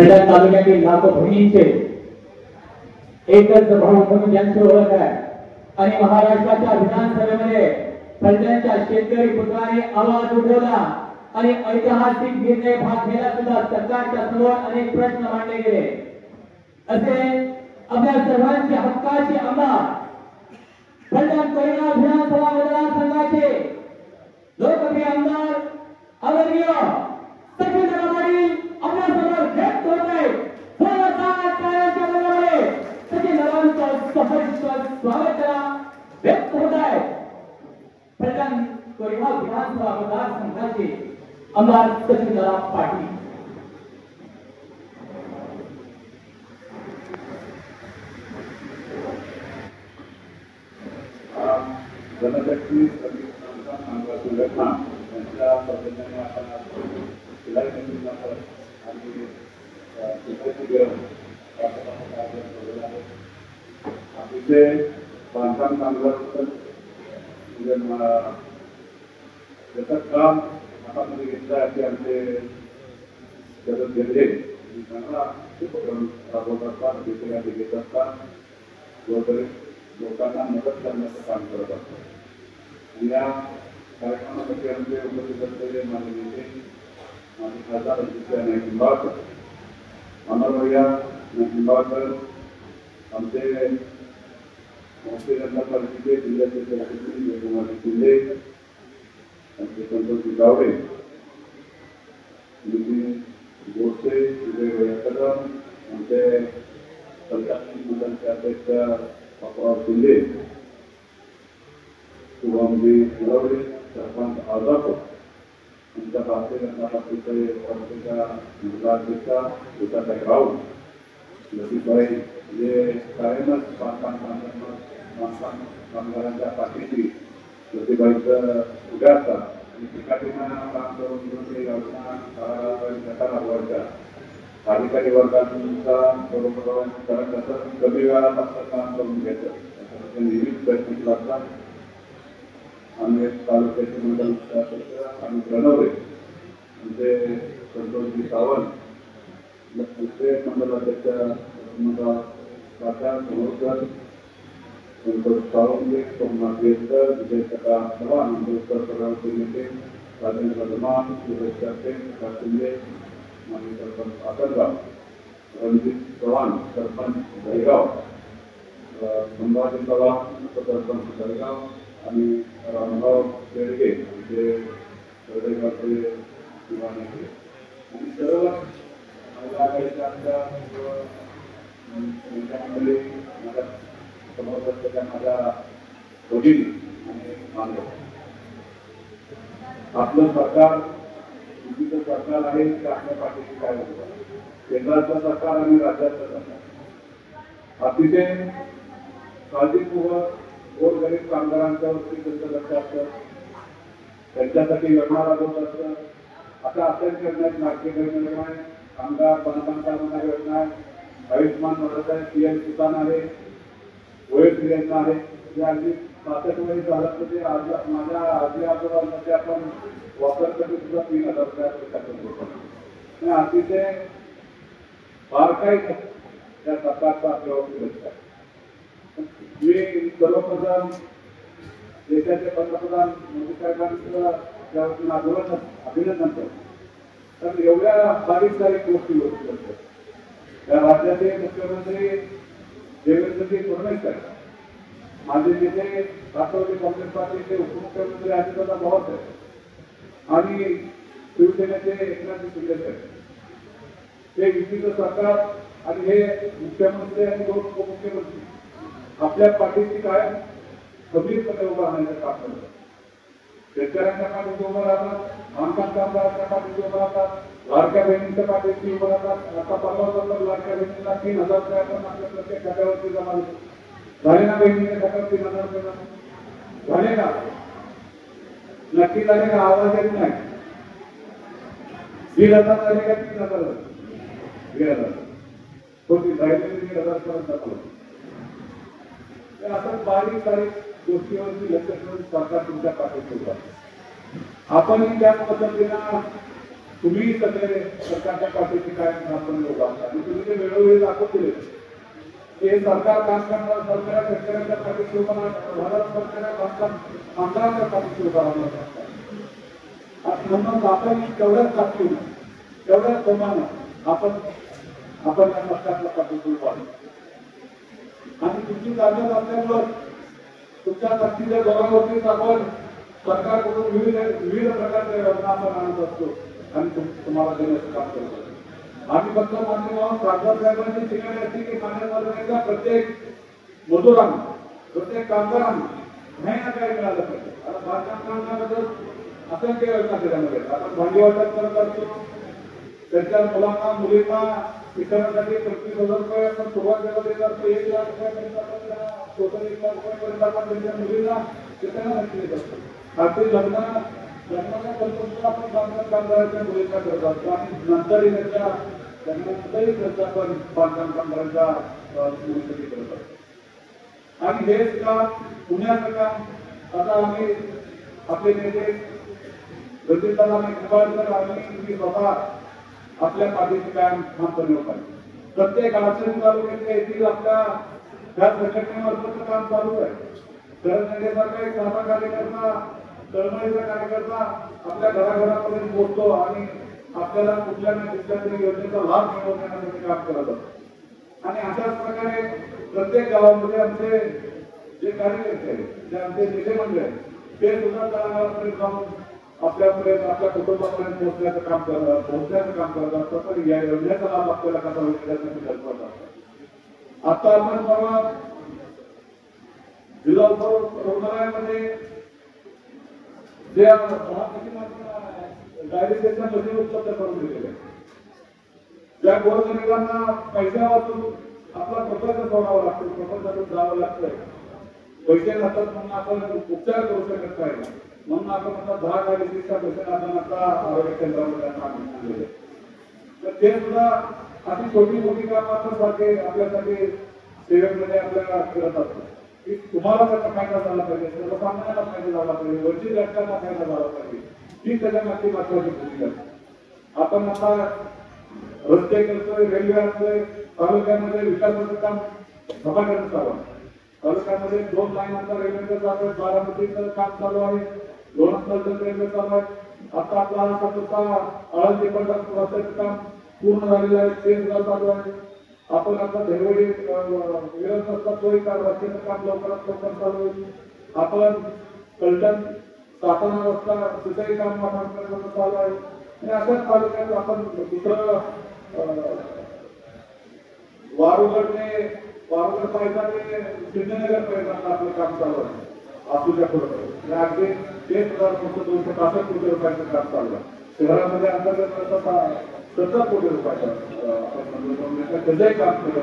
फलटण तालुक्यातील लाखो भगिनींचे एकच भाऊ म्हणून ज्यांची ओळख आहे आणि महाराष्ट्राच्या विधानसभेमध्ये फलटणच्या शेतकरी पुत्राने आवाज उठवला आणि ऐतिहासिक निर्णय भाग घ्यायला सुद्धा सरकारच्या समोर अनेक प्रश्न मांडले गेले। असे आपल्या सर्वांचे हक्काचे आमदार फलटण कोरेगाव विधानसभा मतदारसंघाचे लोकप्रिय आमदार आदरणीय सचिन दादा पाटील आपल्या समोर व्यक्त होत आहेत। सचिन दादांचं सहर्ष स्वागत करा व्यक्त होत आहे। फलटण कोरेगाव विधानसभा मतदारसंघाचे आमदार सचिन दादा पाटील। जनशक्ती संघटना यांच्या पद्धतीने आपण शिलाई केंद्रावर आणि अतिशय बांधकाम कामगार त्याचं काम हातामध्ये घेतलं आहे ते आमचे शरद गेले चांगला उपक्रम राबवत असतात, देखील घेत असतात, लोकांना मदत करण्याचं काम करत असतात। या कार्यक्रमासाठी आमचे उपस्थित असलेले माझे नेते माझे खासदार अध्यक्ष निंबाळकर अमरभैया निंबाळकर, आमचे राष्ट्रीय जनता पार्टीचे जिल्ह्याचे सभापती जयकुमार शिंदे, आमचे संतोषजी गावडे, नितीन गोडसे, विजय कदम, आमचे पंचायत मंडळाचे अध्यक्ष बापूराव शिंदे, शुभमजी शिरवडे, सरपंच आजापूर, आमच्या भारतीय जनता पार्टीचे पक्षाच्या जिल्हाध्यक्षा गीताताई राऊत, लतीफबाई जे कायमच बांधकाम कामगारांच्या पाठीशी लतीफबाईचं उभ्या असतात आणि ठिकाठिकाणा काम करून योजना गटाला आवडच्या अधिकारी वर्गांचा बरोबर करत असत, कमी वेळात आपलं काम करून घेतं नेहमीच प्रयत्न लागतात। आम्ही तालुक्याचे मंडळ आणि प्रणवरे म्हणजे संतोषजी सावंत, दुसरे मंडळाध्यक्ष समोरकर, संतोष सावंत, सोमनाथ देशकर, विजय सका चव्हाण, उत्तर प्रदेशचे नेते राजेंद्र धर्मान, सुरेश चाटे, शिंदे, माजी सरपंच आकरगाव, रणजित चव्हाण सरपंच दहेगाव, संभाजी चव्हाण उपसरपंच दहेगाव आणि रामभाऊ शेळगे जे दहेगावचे युवा नेते आणि सर्व महिला आघाडीच्या आमच्या मंडळी, माझ्या समोर असलेल्या माझ्या भगिनी आणि बांधव, आपलं सरकार युतीचं सरकार आहे की आपल्या पाठीशी काय होतं, केंद्राचं सरकार आणि राज्याचं सरकार अतिशय काळजीपूर्वक गोरगरीब कामगारांच्यावरती त्यांचं लक्ष असतं, त्यांच्यासाठी योजना राबवत असतं। आता असंख्य नाट्य योजना आहे, कामगार बांधकाम योजना आहे, आयुष्यमान भारत आहे, पीएम किसान आहे, ओएस योजना आहे, जे अगदी 65 वर्ष झालं तर ते माझ्या आजी आजोबांमध्ये आपण वापरसाठी सुद्धा 3000 रुपये अतिशय बारकाई त्या सरकारचा आपल्यावरती लक्ष आहे। मी सर्वप्रथम देशाचे पंतप्रधान मोदी साहेबांचं त्यावरती अभिनंदन करतो, तर एवढ्या बारीक गोष्टी होत त्या राज्याचे मुख्यमंत्री देवेंद्रजी फडणवीस, माझे नेते राष्ट्रवादी काँग्रेस पार्टीचे उपमुख्यमंत्री अजितदादा पवार साहेब आणि शिवसेनेचे एकनाथ शिंदे साहेब, हे युतीचं सरकार आणि हे मुख्यमंत्री आणि 2 उपमुख्यमंत्री आपल्या पाठीशी काय खंबीरपणे उभं राहण्याचं काम करतात। शेतकऱ्यांच्या पाठीशी उभं राहतात, बांधकाम कामगारांच्या पाठीशी उभं राहतात, लाडक्या बहिणींच्या पाठीशी उभं राहतात। आता परवा लाडक्या बहिणीला 3000 रुपये आपण आपल्या प्रत्येक खात्यावरती जमा झाले ना, बहिणीच्या खात्यावर 3000 रुपये झाले का? नक्की झाले का? आवाज येत नाही। 1000 झाले का? 3000 1000 होती राहिलेली 1000 पर्यंत असं बारीक गोष्टीवरती लक्ष ठेवून सरकार तुमच्या पाठीशी उभा। आपणही त्याच पद्धतीनं तुम्ही सगळे सरकारच्या पाठीशी काय आपण लोक असतात आणि तुम्ही ते वेळोवेळी दाखवून दिले हे सरकार काम करणार, सरकार शेतकऱ्यांच्या पाठीशी उभा राहणार, भारत सरकार आमदारांच्या पाठीशी उभा राहणार. म्हणून आपण तेवढ्याच ताकदीने तेवढ्याच प्रमाणात आपण या सरकारच्या पाठीशी उभा आणि तुमची ताकद असल्यामुळे तुमच्या ताकदीच्या जोरावरतीच आपण सरकारकडून विविध प्रकारच्या योजना आपण आणत असतो आणि तुम्हाला देण्याचं काम करतो. आम्ही फक्त मान्य म्हणून खासदार साहेबांची शिकायला असते की मान्य तालुक्याच्या प्रत्येक मजुरांना, प्रत्येक कामगारांना नाही ना काही मिळालं पाहिजे. आता बांधकाम कामगाराबद्दल असंख्य योजना त्याच्यामध्ये आपण भांडी वाटप करत असतो. त्यांच्या मुलांना मुलींना शिक्षणासाठी 25,000 रुपये आपण सुरुवातीला देत असतो. 1,00,000 रुपयापर्यंत आपण टोटल 1,00,000 रुपयापर्यंत आपण त्यांच्या मुलींना शिक्षणासाठी देत असतो. आधी लग्नाच्या कल्पनेला आपण बांधकाम कामगारांच्या मुलींना करत असतो आणि नंतर लग्नानंतरही खर्च आपण बांधकाम कामगारांच्या मुलीसाठी करत असतो. आणि हेच काम पुण्याचं काम आता आम्ही आपले नेते रणजितदादा निंबाळकर आणि स्वतः आपल्या पाठीशी कायम ठामपणे होत आहे. प्रत्येक अडचणी तालुक्याच्या येथील आपल्या ह्या संघटनेमार्फत काम चालू आहे. शरद एक साधा कार्यकर्ता, तळमळीचा कार्यकर्ता आपल्या घराघरापर्यंत पोहोचतो आणि आपल्याला कुठल्या ना कुठल्या तरी योजनेचा लाभ मिळवण्यासाठी काम करत असतो. आणि अशाच प्रकारे प्रत्येक गावामध्ये आमचे जे कार्यकर्ते आहेत, जे आमचे नेते मंडळ आहेत, ते सुद्धा तळागाळापर्यंत जाऊन आपल्यापर्यंत आपल्या कुटुंबापर्यंत पोहोचण्याचं काम करत असतं. तर या योजनेचा लाभ आपल्याला कसा होईल यासाठी कल्पना असतात. आता आपण परवा जिल्हा रुग्णालयामध्ये जे डायलिसिसच्या मशीन उपलब्ध करून दिलेले, ज्या गोरगरिबांना पैसा वाचून आपला प्रपंच सोडावा लागतो, प्रपंचातून जावं लागतंय, पैसे नसतात म्हणून आपण उपचार करू शकत नाही, म्हणून आपण आता 10 डायलिसिसच्या मशीन आपण आता आरोग्य केंद्रामध्ये आणलेले. तर ते सुद्धा अशी छोटी मोठी कामं आपण सारखे आपल्यासाठी सेवेमध्ये आपल्याला करत असतो की तुम्हाला त्याचा फायदा झाला पाहिजे, सर्वसामान्यांना फायदा झाला पाहिजे, वंचित घटकांना फायदा झाला पाहिजे, ही त्याच्या मागची महत्वाची भूमिका आहे. आपण आता रस्ते करतोय, रेल्वे आणतोय, तालुक्यामध्ये विकासाचं काम झपाट्यानं चालू आहे. तालुक्यामध्ये 2 लाईनांचा रेल्वेचं चालू आहे, बारामतीचं काम चालू आहे, 2 अंतर्गत रेल्वे चालू आहे. आता आपला आळंदी पंढरपूर रस्त्याचं काम पूर्ण झालेलं आहे, ते सुद्धा चालू आहे. आपण आता धेरवडी रस्त्याचं काम लवकरात लवकर चालू होईल. आपण पलटण सातारा रस्ता तिथेही काम करण्याचं चालू आहे. आणि अशाच तालुक्यात आपण दुसरं वारुगड पाहिजे ते सिद्धनगर पर्यंत आपलं काम चालू आहे. आसूच्या पुढे अगदी 2,265 कोटी रुपयाचं काम चालू आहे. शहरामध्ये अंतर्गत 70 कोटी रुपयाचं त्याचंही काम केलं.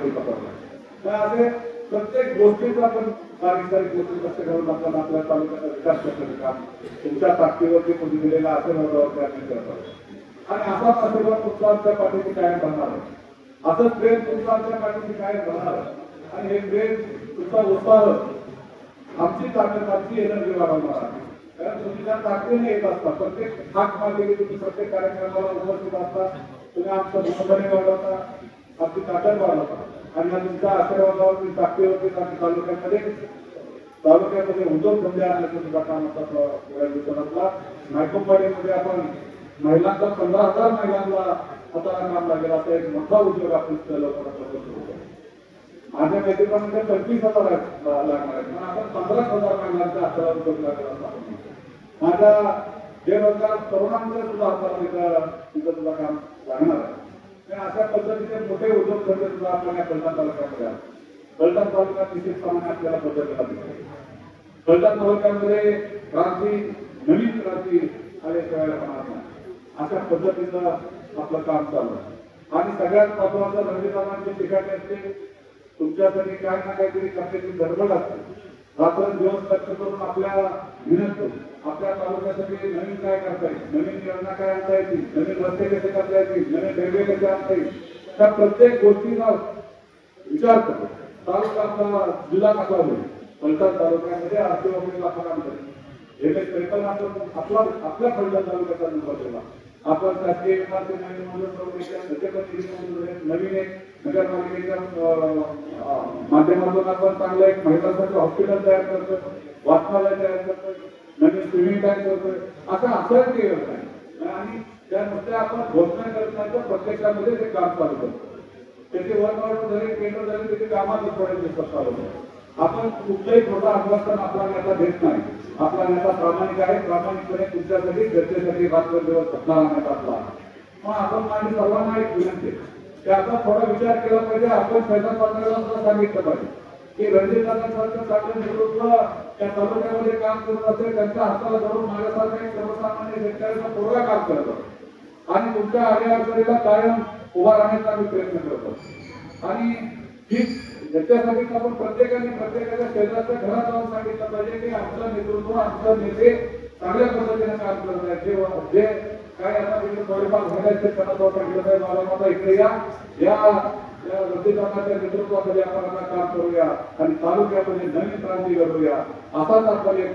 असे प्रत्येक गोष्टीचा आपण बारीक गोष्टी कसे घालून आपण आपल्या तालुक्याचा विकास करण्याचं काम तुमच्या ताकदीवरती तुम्ही दिलेल्या आशीर्वादावरती आम्ही करत आहोत. आणि असाच आशीर्वाद तुमचा आमच्या पाठीशी कायम राहणार आहे. असंच प्रेम तुमचा आमच्या पाठीशी कायम राहणार आहे. आणि हे प्रेम तुमचा उत्साह आमची ताकद, आमची एनर्जी वाढवणार आहे. कारण तुम्ही त्या ताकदीने येत असता, प्रत्येक हाक मागे तुम्ही प्रत्येक कार्यक्रमाला उपस्थित असता, तुम्ही आमचं मनोबल वाढवता, आमची ताकद वाढवता. आणि तुमच्या आशीर्वादावरती ताकदीवरती तालुक्यामध्ये उद्योग धंदे आणण्याचं सुद्धा काम असला. नायकोपाडीमध्ये आपण महिलांचा 15,000 महिलांना हाताला काम लागेल असा एक मोठा उद्योग आपण लवकरात लवकर सुरू करू. माझ्या नेतृत्वामध्ये 25,000 लागणार आहेत, पण आपण 15,000 महिलांच्या हाताला उद्योग लागेल असा माझ्या बेरोजगार तरुणांमध्ये सुद्धा हाताला तिथं सुद्धा काम लागणार आहे. अशा पद्धतीचे मोठे उद्योग धंदे सुद्धा आपण या फलटण तालुक्यामध्ये आहेत. फलटण तालुक्यात निश्चितपणे आपल्याला बदललेला दिसतो. फलटण तालुक्यामध्ये नवीन क्रांती आल्याशिवाय होणार नाही. अशा पद्धतीचं आपलं काम चालू आहे. आणि सगळ्यात महत्वाचं रणजितदादांची ठिकाणी असते, तुमच्यासाठी काय ना काहीतरी करण्याची गडबड असते. रात्रंदिवस लक्ष करून आपल्या विनंती आपल्या तालुक्यासाठी नवीन काय करता येईल, नवीन योजना काय आणता येतील, नवीन रस्ते कसे करता येतील, नवीन रेल्वे कसे आणता येईल, त्या प्रत्येक गोष्टीचा विचार करतो. तालुका आपला जिल्हा कसा होईल, फलटण तालुक्यामध्ये अर्थव्यवस्थेला आपण काम करेल. हे काही आपण आपल्या फलटण तालुक्याचा नंबर केला. आपण शासकीय इमारती नवीन मंजूर करून घेतल्या, त्याचे पण निधी मंजूर झाले. नवीन एक नगरपालिकेच्या माध्यमातून आपण चांगलं एक महिलांसाठी हॉस्पिटल तयार करतोय, वाचनालय तयार करतोय, नवीन स्विमिंग टँक करतोय. असं असंख्य योजना आहे आणि त्यामध्ये आपण घोषणा करत नाही तर प्रत्यक्षामध्ये ते काम चालू करतो. त्याचे वर्क झाले, केंद्र झाले, त्याचे कामातच थोडे दिवस चालू होते. आपण कुठलाही छोटा आश्वासन आपला नेता देत नाही. आपला नेता प्रामाणिक आहे, प्रामाणिकपणे तुमच्यासाठी जनतेसाठी रात्रंदिवस झटणारा नेता आपला. मग आपण माझी सर्वांना एक विनंती की आता थोडा विचार केला पाहिजे. आपण शैतान पाटलांना सांगितलं पाहिजे की रणजित दादांसारखं चांगलं नेतृत्व त्या तालुक्यामध्ये काम करत असेल, त्यांच्या हाताला धरून माझ्यासारखा एक सर्वसामान्य शेतकऱ्याचा पूर्ण काम करतो आणि तुमच्या अडीअडचणीला कायम उभा राहण्याचा आम्ही प्रयत्न करतो. आणि याच्यासाठी आपण प्रत्येकाच्या शहराच्या घरात जाऊन सांगितलं पाहिजे की आमचं नेतृत्व, आमचं नेते चांगल्या पद्धतीने काम करत आहेत. जे काय आता तिथे थोडेफार घडायचे त्यांना तो सांगितलं आहे, मला माझा इकडे या रद्दीकरणाच्या नेतृत्वाखाली आपण आता काम करूया आणि तालुक्यामध्ये नवीन क्रांती घडूया, असाच आपण एक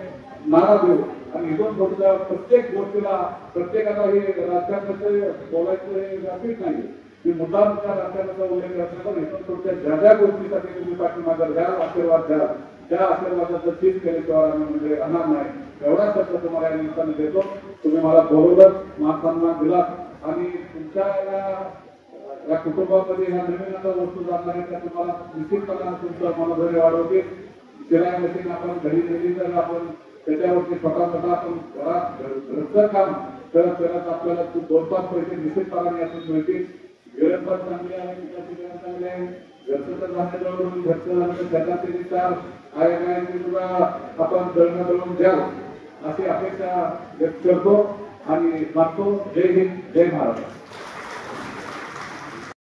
नारा देऊ. आणि इथून पुढच्या प्रत्येक गोष्टीला प्रत्येकाला हे राजकारणाचं बोलायचं हे व्यापीत नाही. मी मुद्दाम त्या राजकारणाचा उल्लेख करताना इथून पुढच्या ज्या ज्या गोष्टीसाठी तुम्ही पाठीमागे द्या, आशीर्वाद द्या, त्या आशीर्वादाचं चीज केल्याशिवाय आम्ही म्हणजे राहणार नाही. एवढा शब्द तुम्हाला या निमित्ताने देतो. तुम्ही मला बोलवलं, मान सन्मान दिला आणि तुमच्या या कुटुंबामध्ये ह्या नवीन आता वस्तू जाणार आहेत त्या तुम्हाला निश्चितपणे तुमचं मनोधैर्य वाढवते. शिलाई मशीन आपण घरी नेली तर आपण त्याच्यावरती स्वतः आपण घरचं काम करत आपल्याला 2-5 पैसे निश्चितपणे यातून मिळतील. वेळ पण चांगली आहे, चांगले आहे. घरचं तर जाण्याजवळ घरचं झालं त्याचा ते 4 आहे तुला आपण दळून द्याल अशी अपेक्षा व्यक्त करतो आणि मागतो. जय हिंद, जय महाराष्ट्र.